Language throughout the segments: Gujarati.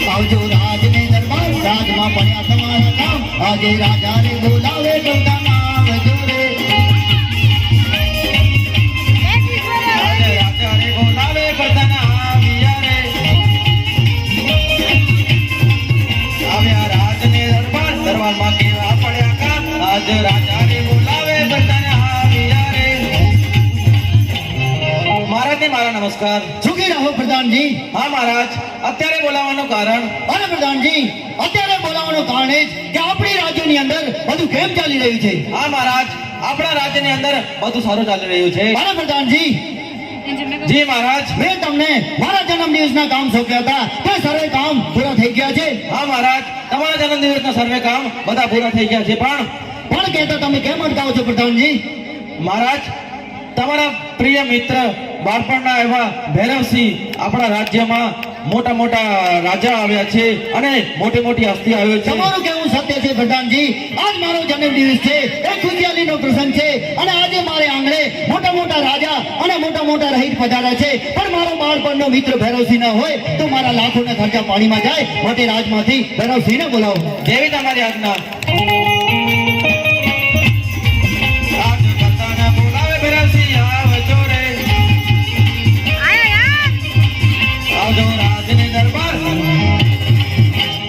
આવજો રાજને દરબાર રાજમાં પડ્યા તમારા કામ આજે રાજાને બોલાવે પોતાના આવજો રે આજે રાજાને બોલાવે પોતાના આવ્યા રે આવ્યા રાજને દરબાર દરબારમાં કેવા પડ્યા કામ આજે રાજાને બોલાવે પોતાના આવ્યા રે મહારાજને મારા નમસ્કાર ઝૂકી રહો પ્રધાનજી હા મહારાજ અત્યારે બોલાવવાનું કારણ અને પ્રધાનજી અત્યારે બોલાવવાનું કારણ એ કે આપણી રાજ્યની અંદર બધું કેમ ચાલી રહ્યું છે હા મહારાજ આપણા રાજ્યની અંદર બધું સારું ચાલી રહ્યું છે અને પ્રધાનજી જી મહારાજ મેં તમને મારા જન્મદિવસના કામ સોંપ્યા હતા તે સર્વે કામ પૂરા થઈ ગયા છે હા મહારાજ તમારા જન્મદિવસના સર્વે કામ બધા પૂરા થઈ ગયા છે પણ કહેતા તમે કેમ અટકાવો છો પ્રધાનજી મહારાજ તમારા પ્રિય મિત્ર બાળપણના એવા ભૈરવસિંહ આપણા રાજ્યમાં મોટા મોટા રાજા આવ્યા છે અને મોટી મોટી હસ્તી આવ્યો છે તમારું કેવું સત્ય છે પ્રધાનજી આજ મારો જન્મદિવસ છે એક ખુશિયાલીનો પ્રસંગ છે અને આજે મારે આંગણે મોટા મોટા રાજા અને મોટા મોટા રહીત પધાર્યા છે પણ મારો બાળપણનો મિત્ર ભૈરવસિંહ ના હોય તો મારા લાખોના ખર્ચા પાણીમાં જાય માટે રાજમાંથી ભૈરવસિંહને બોલાવો જેવી તમારી આજ્ઞા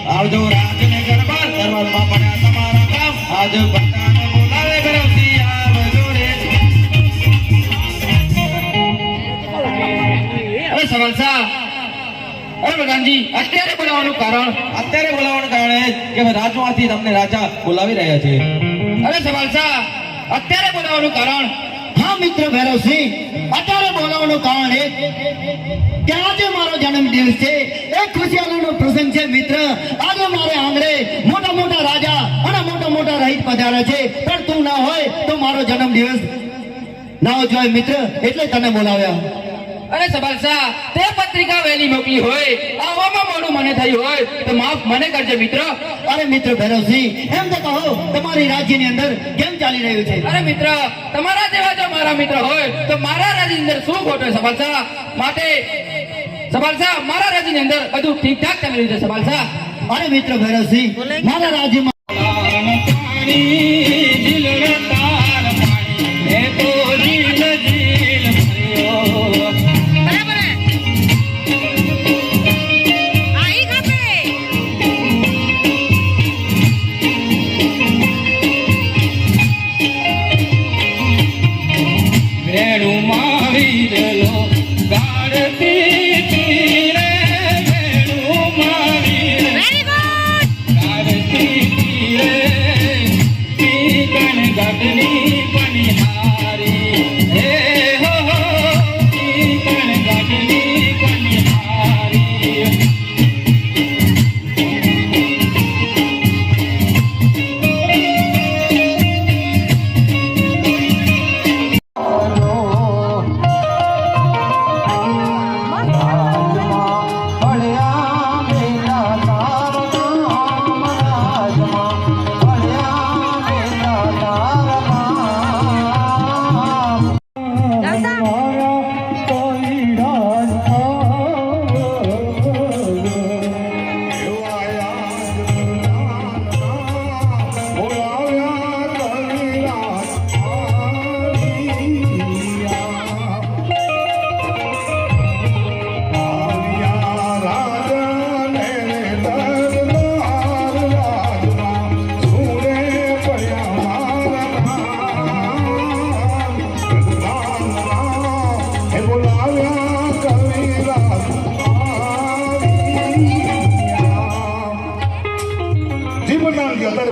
આવજો રાજને દરબાર દરબારમાં પડ્યા તમારા કામ આજે બધાને બોલાવે ભૈરવસિંહ આવજો રે અરે સવાલસા અરે પ્રધાનજી અત્યારે બોલાવવાનું કારણ કે રાજમાંથી તમને રાજા બોલાવી રહ્યા છે અરે સવાલસા અત્યારે બોલાવવાનું કારણ હા મિત્ર ભૈરવસિંહ અત્યારે બોલાવવાનું કારણ એ કે આજે મારો જન્મદિવસ છે એક ખુશિયાલીનો પ્રસંગ છે મિત્ર આજે મારે આંગણે મોટા મોટા રાજા અને મોટા મોટા રહીત પધાર્યા છે પણ તું ના હોય તો મારો જન્મદિવસ ના ઉજવાય મિત્ર એટલે તને બોલાવ્યા અરે સબાલસા તે પત્રિકા વહેલી મોકલી હોય આવવામાં મોડું મને થયું હોય તો માફ મને કરજે મિત્ર અરે મિત્ર ભૈરવસિંહ એમ તો કહો તમારી રાજ્યની અંદર કેમ ચાલી રહ્યું છે અરે મિત્ર તમારા જેવા જો મારા મિત્ર હોય તો મારા રાજ્યની અંદર શું ખોટું સબાલસા માટે સબાલસા મારા રાજ્યની અંદર બધું ઠીકઠાક ચાલી રહ્યું છે સબાલસા અરે મિત્ર ભૈરવસિંહ મારા રાજ્યમાં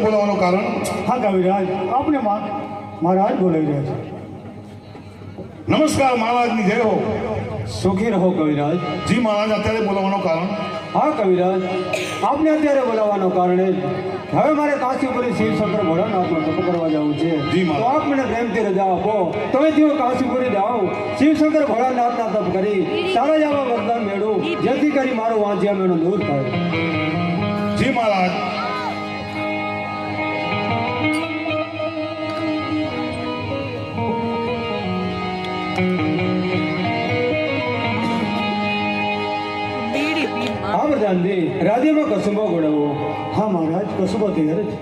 બોલાવવાનું કારણ હા કવિરાજ આપને મહારાજ બોલાવી રહ્યા છે નમસ્કાર મહારાજની જય હો સુખી રહો કવિરાજ જી મહારાજ અત્યારે બોલાવવાનું કારણ હા કવિરાજ આપને અત્યારે બોલાવવાનું કારણ એ હવે મારે કાશીપુરી શિવશંકર ભોળાનાથનો તપ કરવા જવું છે જી તો આપ મને પ્રેમથી રજા આપો તમે તેઓ કાશીપુરી જાઓ શિવશંકર ભોળાનાથના તપ કરી સારા જવા વરદાન મેળવું જેથી કરી મારો વાંચ્યા મેળો દૂર થાય જી મહારાજ હા પ્રધાનજી, રાજ્યમાં કસુંબો ગોળવો. હા મહારાજ કસુબા તૈયાર જ.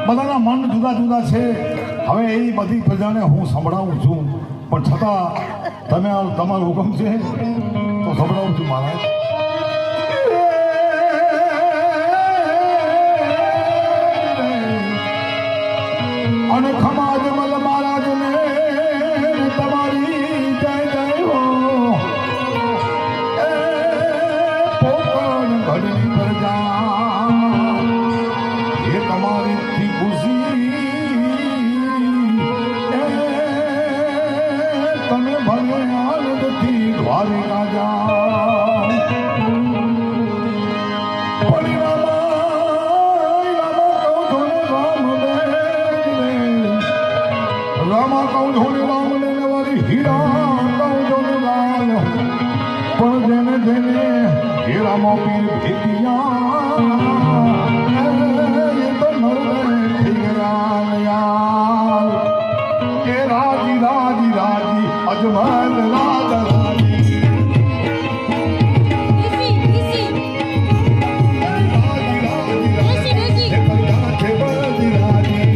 બધાના મન જુદા જુદા છે. હવે એ બધી પ્રજાને હું સંભળાવું છું, પણ છતાં તમે તમારો હુકમ છે તો સંભળાવું છું મહારાજ. અને ખમાજ મલ મહારાજને તમારી જય જય હો. પોકળ ઘડની પ્રજા એ તમારી થી ખુશી તમે ભલે આનંદથી દ્વારિકા જાઓ. રામા કહું ધોને રામ ને વારી હીરા કહું ધોને લાલ. પણ જેને જેને હે રામો પીર ભેટિયા એ તો નરદે થઈ ગયા યાર. કે રાજી રાજી રાજી અજમલ રાજ રાજી. રાજી રાજી રાજી હે પ્રજા છે બધી રાજી.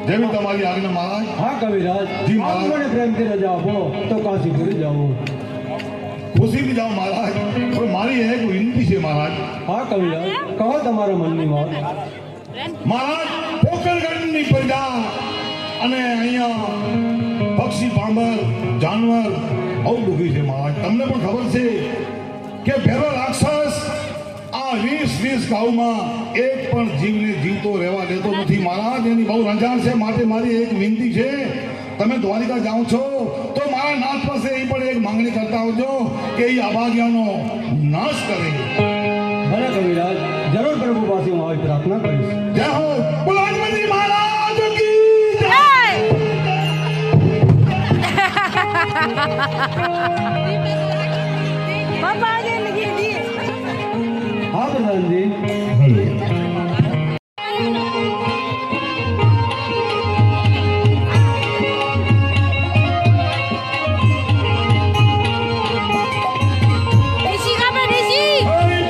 જેવી તમારી આજ્ઞા મહારાજ. હા કવિરાજ, જી મહારાજ. આપ મને પ્રેમથી રજા આપો તો કાશીપુરી જાઉં. ખુશીથી જાઓ મહારાજ, પણ મારી એક વિનંતી છે મહારાજ. હા કવિરાજ, કહો તમારા મનની વાત. મહારાજ પોકરગઢની પ્રજા અને અહીંયા પક્ષી પાંબર જાનવર બહુ દુઃખી છે મહારાજ. તમને પણ ખબર છે કે ભેરો રાક્ષસ આ 20 ગાઉમાં એક પણ જીવને જીવતો રહેવા દેતો નથી મહારાજ. એની બહુ રંજાણ છે. માટે મારી એક વિનંતી છે, તમે દ્વારિકા જાઓ છો તો મારા નાથ પાસે એ પણ એક માંગણી કરતા આવજો કે એ અભાગ્યાનો નાશ કરે. ભલે કવિરાજ, જરૂર પ્રભુ પાસે હું આવી પ્રાર્થના કરીશ. જય હો બુલાજમતી મહારાજ કી જય. હા પ્રધાનજી.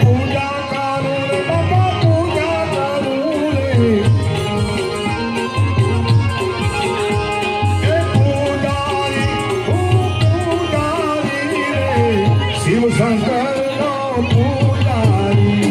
પૂજા કરું રે બાબા પૂજા કરું રે. એ પૂજારી રે શિવ શંકર નો પૂજારી.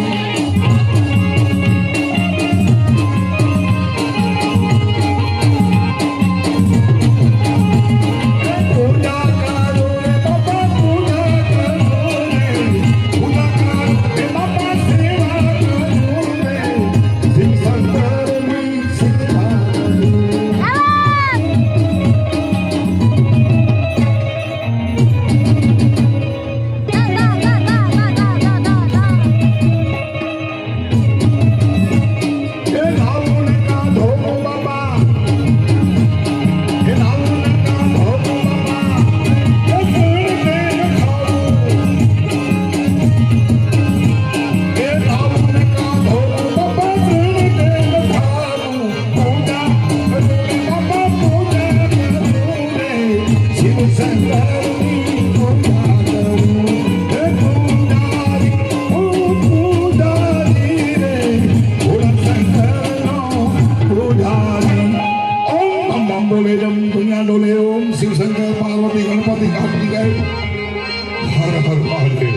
શિવશંકર પાર્વતી ગણપતિ કાર્તિક હર હર મહાદેવ.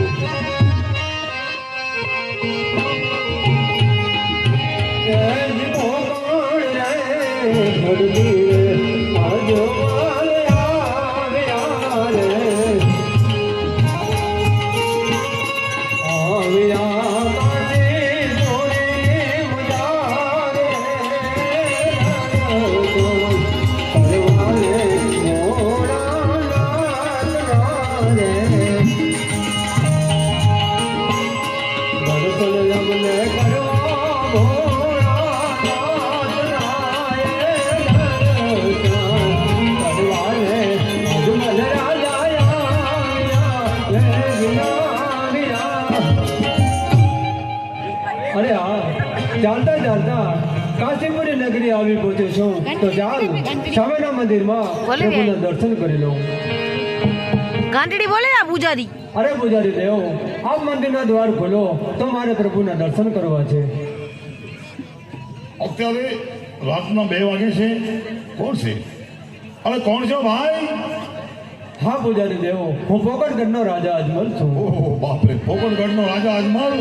અરે હા, ચાલતા ચાલતા કાશીપુરી નગરી આવી પહોંચ્યો છું તો ચાલ સામેના મંદિરમાં પ્રભુના દર્શન કરી લઉં. ઘંટડી બોલે ના પૂજારી. અરે પૂજારી દેવ, આપ મંદિરના દ્વાર ખોલો તો મારે પ્રભુના દર્શન કરવા છે. અત્યારે રાતના 2 વાગે છે. કોણ છે? અરે કોણ છો ભાઈ? હા પૂજારી દેવ, હું પોકણગઢનો રાજા અજમલ છું. ઓહો બાપરે, પોકણગઢનો રાજા અજમલ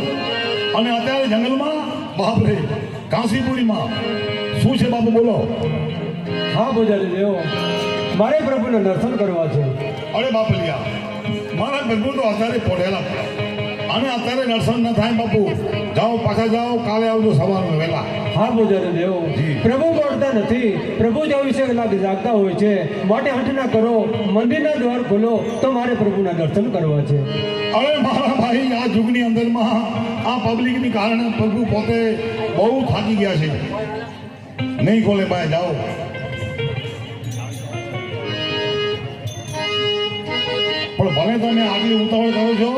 અને અત્યારે જંગલમાં? બાપરે, કાશીપુરીમાં શું છે બાપુ બોલો? હા પૂજારી દેવ, મારે પ્રભુના દર્શન કરવા છે. અરે બાપલિયા, મારા પ્રભુ તો અત્યારે પોઢેલા છે અને અત્યારે દર્શન ન થાય બાપુ. જાઓ, પાછા જાઓ, કાલે આવજો સવારમાં વહેલા. હા પૂજારી દેવ, પ્રભુ બોલતા નથી, પ્રભુ 24 કલાક જાગતા હોય છે, માટે હઠ ના કરો, મંદિરના દ્વાર ખોલો તો મારે પ્રભુના દર્શન કરવા છે. અરે મારા ભાઈ, આ યુગની અંદરમાં આ પબ્લિકની કારણે પ્રભુ પોતે બહુ થાકી ગયા છે. નહીં ખોલે ભાઈ, જાઓ. પણ ભલે તમે આટલી ઉતાવળ કરો છો,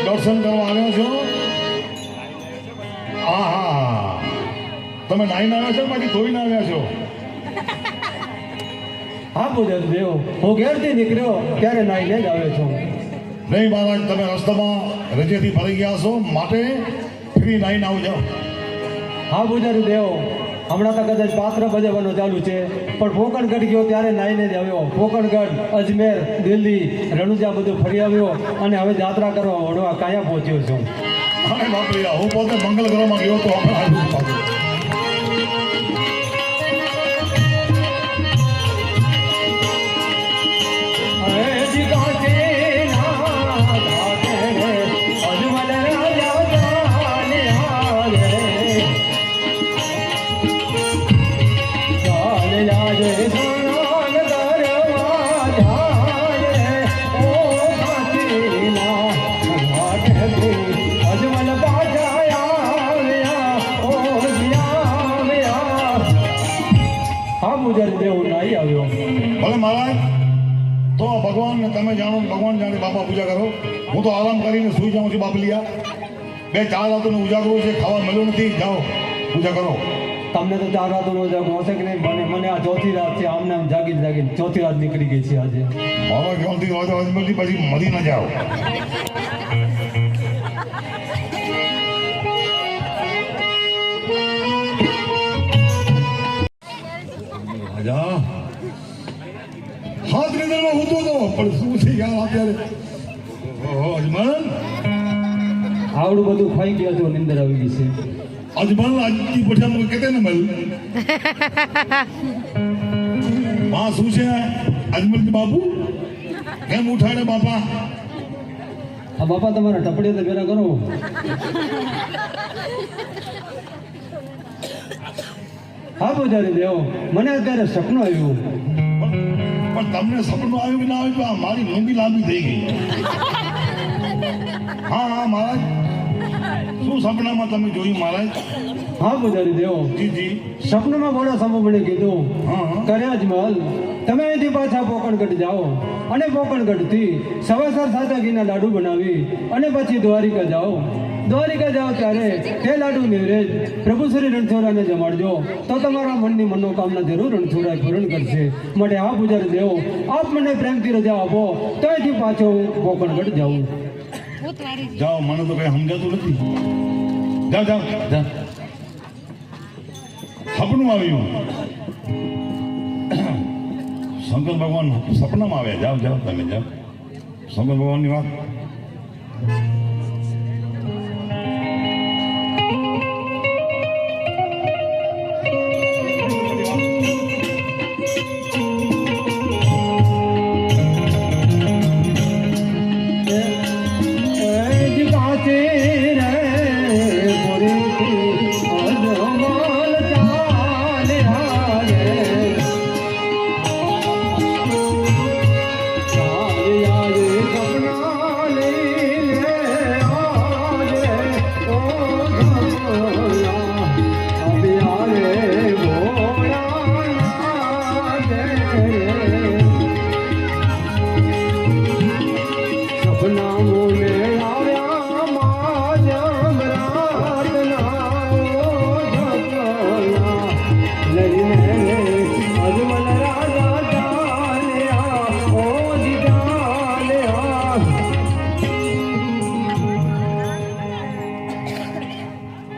દર્શન કરવા આવ્યો છો. હા હા, તમે નાઈને આવ્યા છો બાકી ધોઈને આવ્યા છો? હા પૂજારી દેવ, હું ઘેરથી નીકળ્યો ત્યારે નાઈને જ આવ્યો છું. નહીં મહારાજ, તમે રસ્તામાં રજેથી ફરી ગયા છો, માટે ફરી નાઈને આવજો. હા પૂજારી દેવ, હમણાં તો કદાચ પાત્ર ભજવવાનું ચાલુ છે, પણ પોકણગઢ ગયો ત્યારે નાઈને જ આવ્યો. પોકણગઢ, અજમેર, દિલ્હી, રણુજા બધું ફરી આવ્યો અને હવે યાત્રા કરવા વડવા કાયા પહોંચ્યો છું. અરે બાપરે, હું પોતે મંગલ ગ્રહમાં ગયો તો હમણાં આવ્યું પાછું. ભલે મહારાજ, તો ભગવાનને તમે જાણો, ભગવાન જાણે. બાપા પૂજા કરો. હું તો આરામ કરીને સૂઈ જાઉં છું બાપલિયા. 2-4 રાતોનો ઉજાગરો છે, ખાવા મળ્યું નથી. જાઓ, પૂજા કરો. તમને તો 4 રાતોનો જાગો હશે કે નહીં? મને આ 4થી રાત છે. આમને આમ જાગીને 4થી રાત નીકળી ગઈ છે આજે. મારા જ્ઞાનથી રાજા અજમલથી પછી મરી ન જાઓ. રાજા હાથ નિંદરમાં ઊંધો હતો, પણ શું છે યાર અત્યારે? ઓહો અજમલ, આવડું બધું ખાઈ ગયા છો, નિંદર આવી ગઈ છે. અજમલ આજની પઠામાં કેતે ને મલ માં શું છે અજમલ બાપુ? કેમ ઉઠાડે બાપા? આ બાપા તમારા ટપડીએ તો પેલા કરો. હા પૂજારી દેવ, મને અત્યારે સપનું આવ્યું. પણ તમને સપનું આવ્યું કે ના આવ્યું? તો આ મારી લુંગી લાંબી થઈ ગઈ. હા હા મહારાજ, શું સપનામાં તમે જોયું મહારાજ? હા પૂજારી દેવ, જી જી. સપનામાં મોડા સામું કીધું, હા કર્યા જ મહલ, તમે અહીંથી પાછા પોકણગઢ જાઓ અને પોકણગઢથી સવાસર સાચા ઘીના લાડુ બનાવી અને પછી દ્વારિકા જાઓ. દ્વારિકા જાઓ ત્યારે તે લાડુ નિવેદ પ્રભુ શ્રી રણછોડાને જમાડજો, તો તમારા મનની મનોકામના જરૂર રણછોડા પૂરણ કરશે. માટે આ પૂજારી દેવ, આપ મને પ્રેમથી રજા આપો તો અહીંથી પાછો પોકણગઢ જાઉં. જાઓ, મને તો કઈ સમજાતું નથી. જાઓ જાઓ જાઓ. સપનું આવ્યું. શંકર ભગવાન સપનામાં આવ્યા. જાઓ જાઓ તમે જાઓ. શંકર ભગવાનની વાત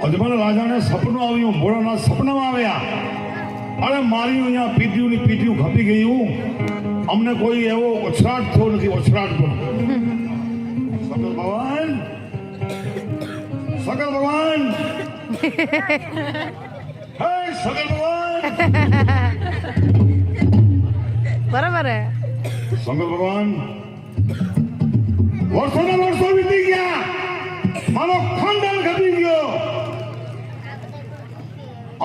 અજમલ રાજાને સપનું આવ્યું. ભોળાનાથ સપનામાં આવ્યા. અરે મારી અહીંયા પીટીયુની પીટીયુ ખપી ગયું. અમને કોઈ એવો ઉછરાટ થયો નથી. ઉછરાટ પણ સકલ ભગવાન, સકલ ભગવાન, હે સકલ ભગવાન, બરાબર હે. શંકર ભગવાન, વર્ષોના વર્ષો વીતી ગયા. મારો ખાનદાન ખપી ગયો.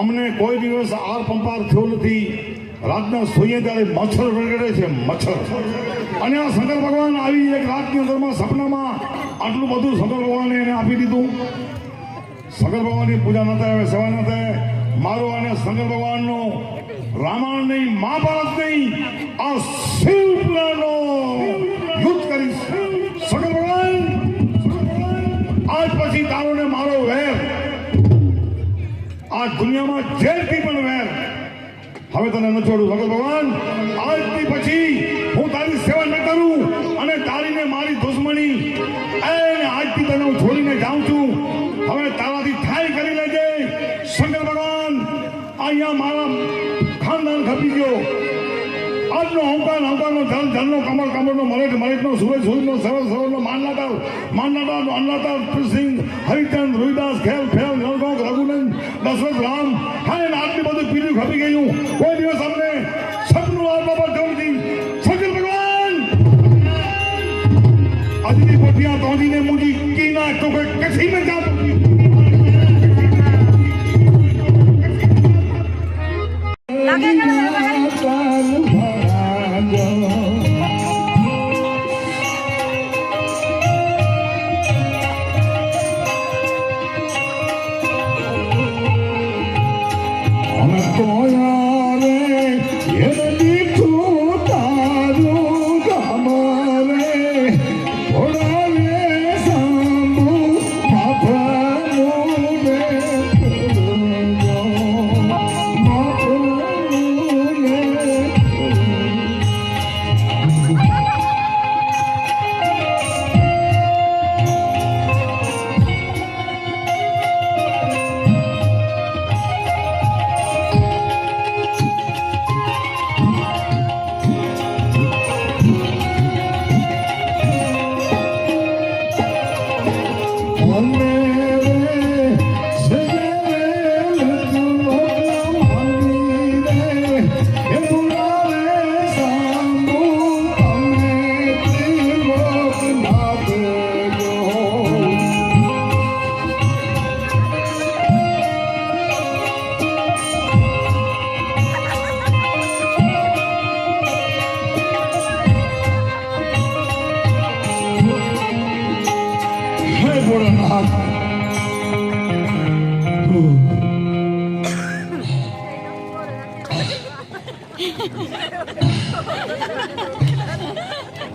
અમને કોઈ દિવસ આર પંપાર થયો નથી. રાતના સોઈએ ત્યારે મચ્છર રગડે છે, મચ્છર. અને આ શંકર ભગવાન આવી એક રાતની અંદરમાં સપનામાં આટલું બધું શંકર ભગવાને એને આપી દીધું. શંકર ભગવાનની પૂજા ન થાય, સેવા ન થાય. મારો અને શંકર ભગવાનનો રામાયણ નહીં, મહાભારત નહીં, આ શિવ પુરાણનો યુદ્ધ કરીશ. શંકર ભગવાન, આજ પછી તારો ને મારો વેર, આ દુનિયામાં જેલથી પણ વેર, હવે તને ન છોડું. શંકર ભગવાન, આજથી પછી હું તારી સેવા ન કરું અને તારીને મારી દુશ્મની એને આજથી તને હું છોડીને જાઉં છું. હવે તારાથી થાય કરી લેજે. શંકર ભગવાન, અહીંયા મારા ખાનદાન ખપી ગયો. આજનો અહંકાર અહંકારનો જલ જલનો કમળ કમળનો મરેઠ મરેઠનો સૂરજ સૂરજનો સવર સવરનો માનલાતાર માનલાતારનો અન્નલાતાર કૃષ્ણ હરિચંદ રોહિદાસ ખેલ ફેલ નરગોગ રઘુનંદ દશરથ રામ. હા, એને આટલી બધું પીડ્યું ખપી ગયું. કોઈ દિવસ અમને સપનું આપવા પર જવું નથી. શંકર ભગવાન, અજની પોટિયા તોડીને મુજી કીના તો કોઈ કસી મેં જા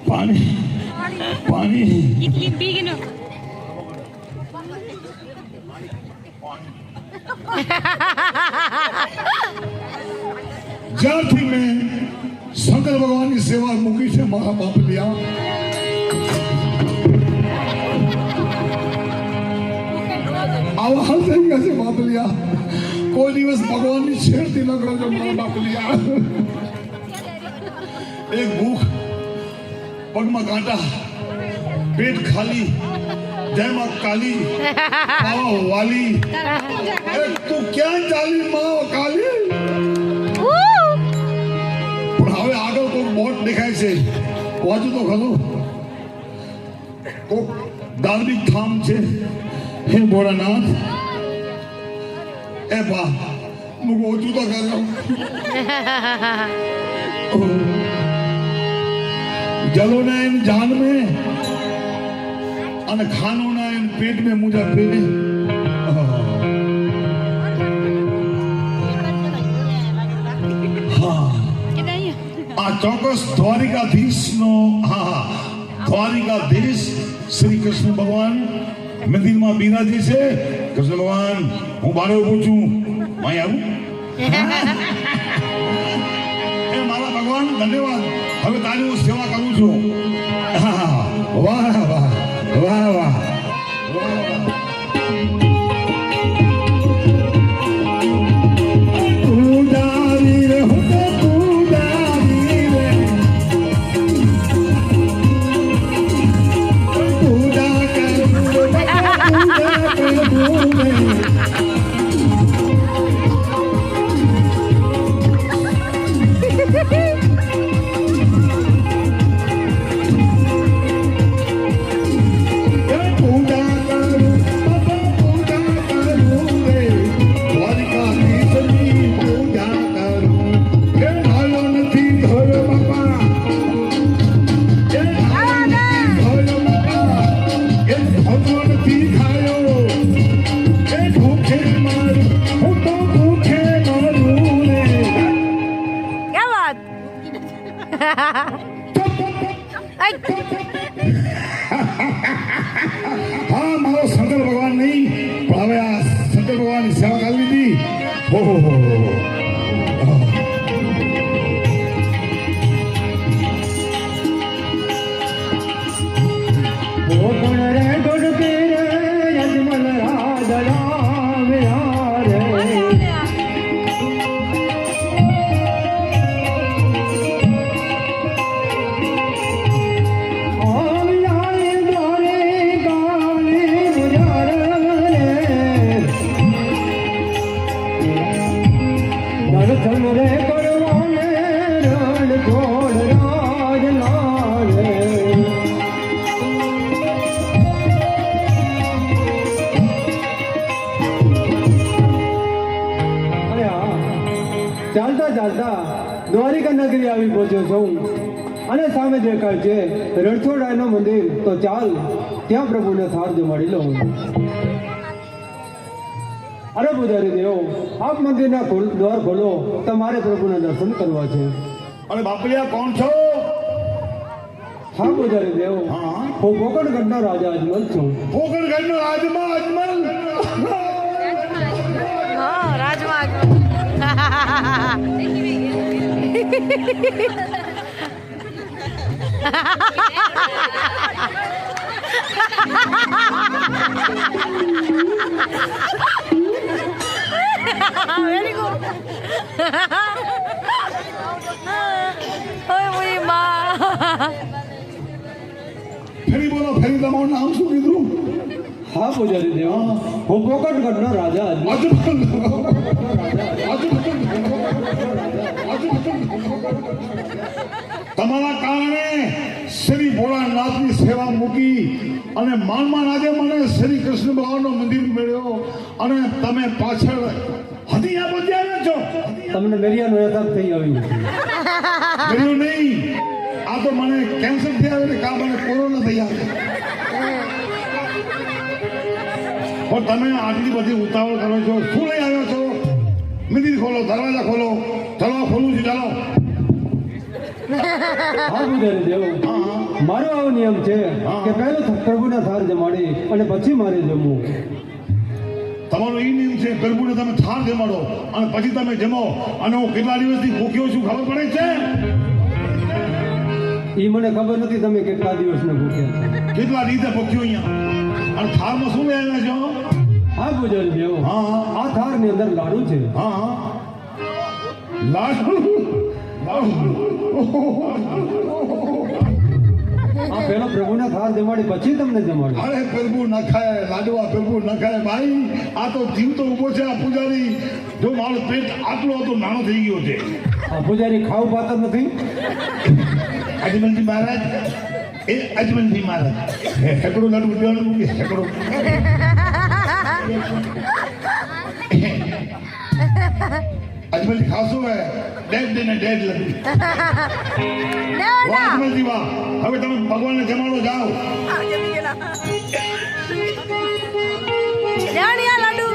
પાણી પાણી જ્યારથી મેં શંકર ભગવાનની સેવા મૂકી છે મારા બાપ લિયા, આવા હાલ થઈ ગયા છે બાપ લિયા. કોઈ દિવસ ભગવાનની છેડતી ન કરજો મારા બાપ લિયા. એક ભૂખ, પગમાં કાંટા, પેટ ખાલી, જયમાં કાલી, માવા વાલી. તું ક્યાં ચાલી માવા કાલી? પણ હવે આગળ કોઈ બોટ દેખાય છે, વાંચું તો ખરું. કોક ધાર્મિક ધામ છે, હે ભોળાનાથ. એ બા મુકો ઓછું તો કર્યો. जलो ना इन जान में અને ખાનો ના इन पेट में मुझा पेरे. हाँ આ ચોક્કસ દ્વારિકાધીશનો દ્વારિકાધીશ શ્રી કૃષ્ણ ભગવાન મંદિરમાં બિરાજે છે. કૃષ્ણ ભગવાન હું બારે ઉભો છું, અહીં આવું. એ મારા ભગવાન ધન્યવાદ. હવે તારી હું સેવા કરું છું. વાહ વાહ વાહ વાહ. પૂજારી રે હું તો પૂજારી રે. પૂજા કરું રે. हाँ मारो शंकर भगवान नहीं पण હવે આ શંકર ભગવાનની સેવા કરી લીધી. ઓહો ગોકુળ રે ગોડકી રે યજમન રાધરા વિહારે. દર્શન રે કરવાને રણ છોડ રાજ લાલે. અરે હા, ચાલતા ચાલતા દ્વારિકા નગરી આવી પહોંચ્યો છું અને સામે દેખાય છે રણછોડાયનું મંદિર. તો ચાલ ત્યાં પ્રભુને થાળ જમાડી લઉં. અરે પૂજારી દેવ, આપ મંદિરના દ્વાર ખોલો, તમારે પ્રભુના દર્શન કરવા છે. અરે બાપલિયા કોણ છો? હા પૂજારી દેવ, હા હું પોકણગઢનો રાજા અજમલ છું. પોકણગઢનો રાજમાં અજમલ. હા રાજમાં વેરી ગુડ. ઓય મુઈ માં. ફરી બોલો, ફરી તમારું નામ શું કીધું? હા પૂજારી દેવ, હું પોકણગઢનો રાજા અજમલ. તમારા કારણે શ્રી ભોળાનાથની સેવા મૂકી અને માનમાં આજે મને શ્રી કૃષ્ણ ભગવાનનો મંદિર મળ્યો અને તમે પાછળ હદી આપો ત્યારે છો. તમને મેરિયાનો અહેસાસ થઈ આવ્યું. કર્યું નહીં, આ તો મને કેન્સર થઈ આવે ને કા મને કોરોના થઈ આવે. પણ તમે આટલી બધી ઉતાવળ કરો છો, શું લઈ આવ્યો છો? મંદિર ખોલો, દરવાજા ખોલો. ચલો ખોલું છું, ચાલો. હા પૂજારી દેવ, મારો આવો નિયમ છે કે પહેલું પ્રભુના થાળ જમાડી અને પછી મારે જમવું. તમારો એ નિયમ છે, પ્રભુને તમે થાળ જમાડો અને પછી તમે જમો. અને હું કેટલા દિવસથી ભૂખ્યો છું ખબર પડે છે? એ મને ખબર નથી તમે કેટલા દિવસના ભૂખ્યા છો. કેટલા રીતે ભૂખ્યો અહીંયા? અને થાળમાં શું લઈ આવ્યા છો? હા પૂજારી દેવ, હા આ થાળની અંદર લાડુ છે. હા લાડુ. આ પેલો પ્રભુને થાળ જમાડી પછી તમને જમાડી. અરે પ્રભુ ન ખાય લાડવા, પ્રભુ ન ખાય ભાઈ. આ તો જીવતો ઊભો છે આ પૂજારી. જો મારો પેટ આટલો હતો નાનો થઈ ગયો છે. આ પૂજારી ખાવું પાત્ર નથી. અજમલજી મહારાજ, એ અજમલજી મહારાજ હેકડો લાડુ દેવાનું કે હેકડો. અજમલજી ખાશો હે ડેડ દેને ડેડ લાડુ. વાહ અજમલજી વાહ. હવે તમે ભગવાનને જમાડો જાઓ. જાણ્યા લાડુ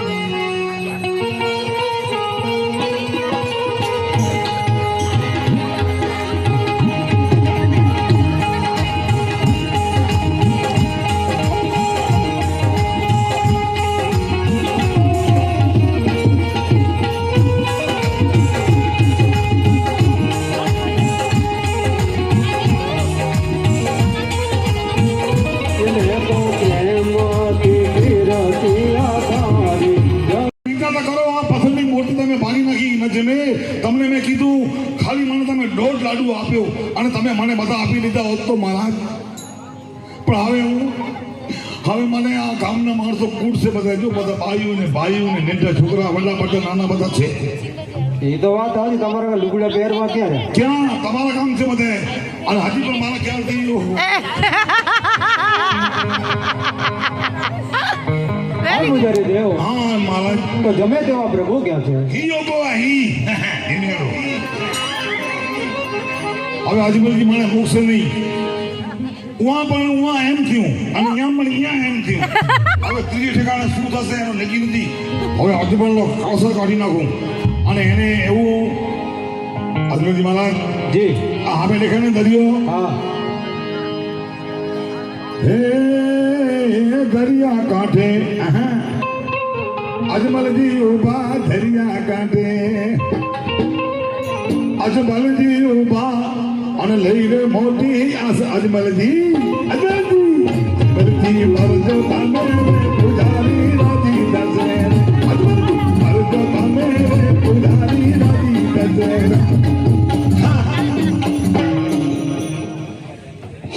ચિંતા તો કરો. આ પથ્થરની મૂર્તિ તમે ભાંગી નાખી ન જમે. તમને મેં કીધું ખાલી મને તમે 1.5 લાડુ આપ્યો અને તમે મને બધા આપી દીધા હોત તો મહારાજ. પણ હવે મને આ ગામના માણસો કૂટશે બધા. જો બધા ભાઈઓ ને નેટા છોકરા વડા બધા નાના બધા છે. એ તો વાત આવી. તમારા લુગડા પહેરવા ક્યારે? ક્યાં તમારા કામ છે બધે. અને હજી પણ મારા ખ્યાલથી આ પૂજારી દેવ. હા મહારાજ. તો જમે તેવા પ્રભુ ક્યાં છે? હવે આજુબાજુ મને મૂકશે નહીં. ઉવા પણ ઉવા એમ થયું અને ત્યાં પણ અહીંયા એમ થયું. હવે ત્રીજી ઠેકાણે શું થશે એનો નક્કી નથી. હવે આજુબાજુ અવસર કાઢી નાખું અને એને એવું. આજુબાજુ મહારાજ જી. આ હવે દેખાય ને દરિયો. હા. હે દરિયા કાંઠે અજમલજી ઉભા દરિયા કાંઠે. અજમલજી ઉભા અને લઈ રે મોટી અજમલજી અજમલજી મરજો તમે પૂજારી રાજી થશે. મરજો તમે પૂજારી રાજી થશે.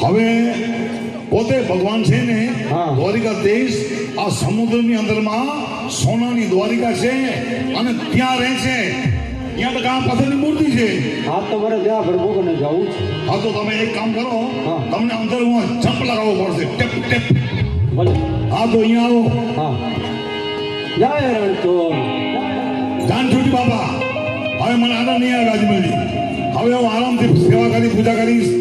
હવે પોતે ભગવાન છે ને હા. દ્વારિકા દેશ આ સમુદ્રની અંદરમાં સોનાની દ્વારિકા છે અને ત્યાં રહે છે. ત્યાં તો કાં પથ્થરની મૂર્તિ છે. હા તો મારે ત્યાં પ્રભુ કને જવું છે. હા તો તમે એક કામ કરો. હા. તમને અંદર હું જંપ લગાવવો પડશે. Tap tap. ભલે. હા તો અહીંયા આવો. હા. જય રણછોડ. જાન છૂટી બાપા. હવે મને આનંદ નહીં આવે રાજમલજી. હવે હું આરામથી સેવા કરી પૂજા કરીશ.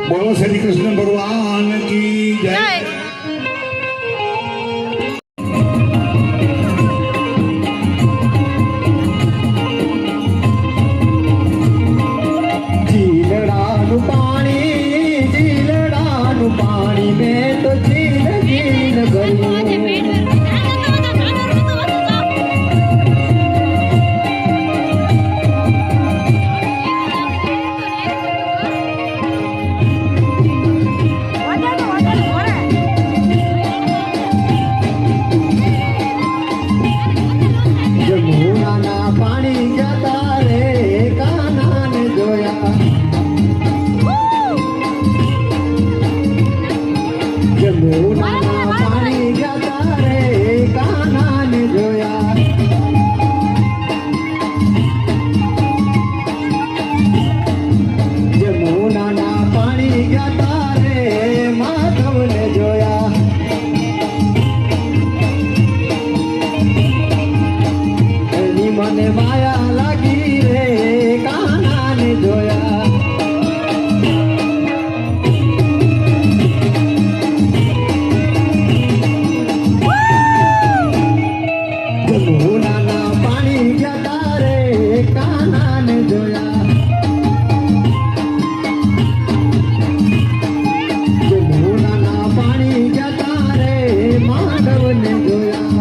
બોલો શ્રી કૃષ્ણ ભગવાન કી જય. જય જીલડાનું પાણી મેં તો જીલ જીલ ગયું. જમુનાના પાણી જતા રે કાનાને જોયા. જમુનાના પાણી જતા રે કાનાને જોયા. જમુનાના પાણી જતા રે માધવને જોયા. એની મને માયા લાગી રે કાનાને જોયા. જમુનાના પાણી જતા રે કાનાને જોયા. જમુનાના પાણી જતા રે માધવને જોયા.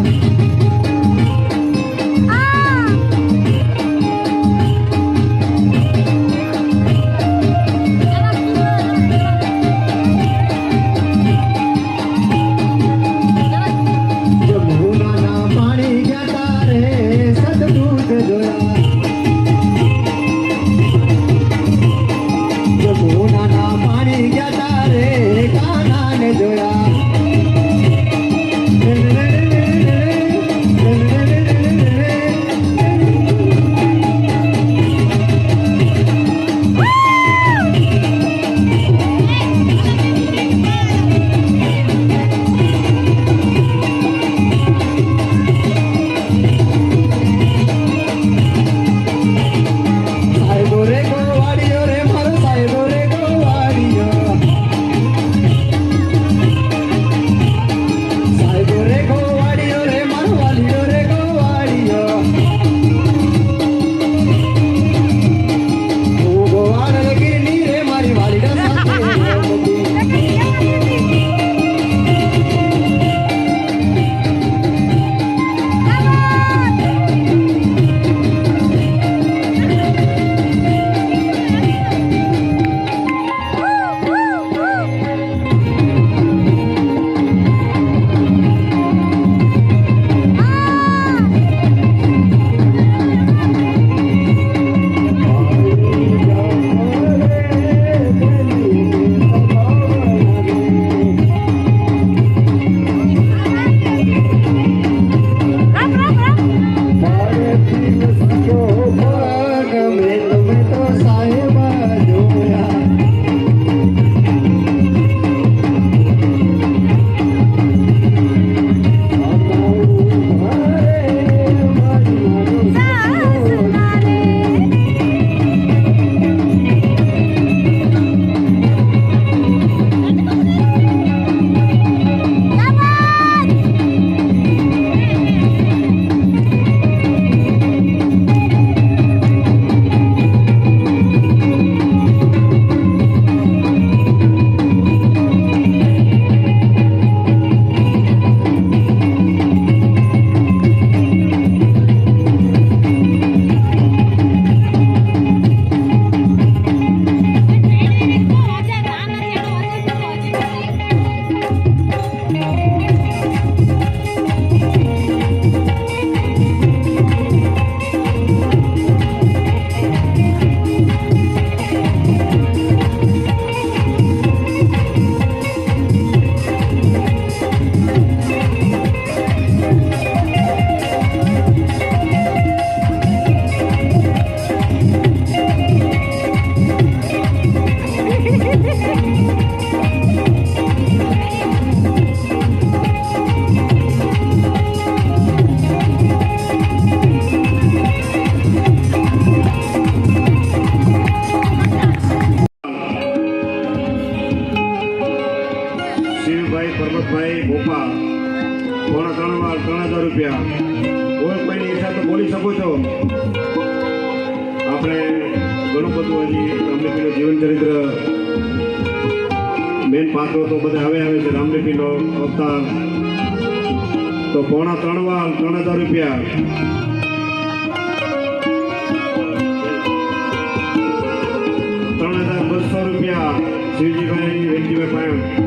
શિવજીભાઈ પરબતભાઈ ભોપા પોણા 3,000 રૂપિયા. કોઈ કોઈની ઈચ્છા તો બોલી શકો છો. આપણે ઘણું બધું હજી રામલીપીનું જીવન ચરિત્ર મેન પાત્રો તો બધા હવે આવે છે. રામલીપીનો અવતાર તો પોણા 3,000 રૂપિયા. 3,200 રૂપિયા શિવજીભાઈ વેંકટીભાઈ પાયણ.